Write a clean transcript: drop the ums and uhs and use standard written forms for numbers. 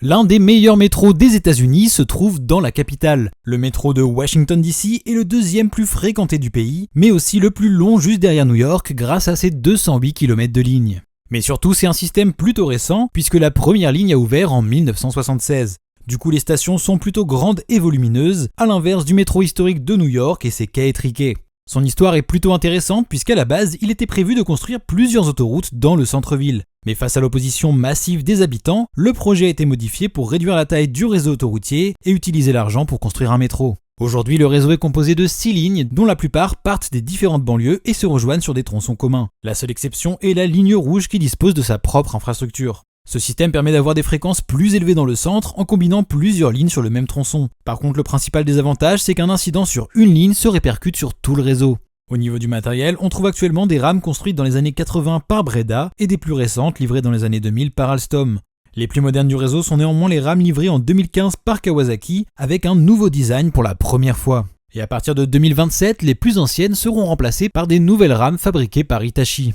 L'un des meilleurs métros des États-Unis se trouve dans la capitale. Le métro de Washington DC est le deuxième plus fréquenté du pays, mais aussi le plus long juste derrière New York grâce à ses 208 km de ligne. Mais surtout, c'est un système plutôt récent puisque la première ligne a ouvert en 1976. Du coup, les stations sont plutôt grandes et volumineuses, à l'inverse du métro historique de New York et ses quais étriqués. Son histoire est plutôt intéressante puisqu'à la base, il était prévu de construire plusieurs autoroutes dans le centre-ville. Mais face à l'opposition massive des habitants, le projet a été modifié pour réduire la taille du réseau autoroutier et utiliser l'argent pour construire un métro. Aujourd'hui, le réseau est composé de 6 lignes, dont la plupart partent des différentes banlieues et se rejoignent sur des tronçons communs. La seule exception est la ligne rouge qui dispose de sa propre infrastructure. Ce système permet d'avoir des fréquences plus élevées dans le centre en combinant plusieurs lignes sur le même tronçon. Par contre, le principal désavantage, c'est qu'un incident sur une ligne se répercute sur tout le réseau. Au niveau du matériel, on trouve actuellement des rames construites dans les années 80 par Breda et des plus récentes livrées dans les années 2000 par Alstom. Les plus modernes du réseau sont néanmoins les rames livrées en 2015 par Kawasaki avec un nouveau design pour la première fois. Et à partir de 2027, les plus anciennes seront remplacées par des nouvelles rames fabriquées par Hitachi.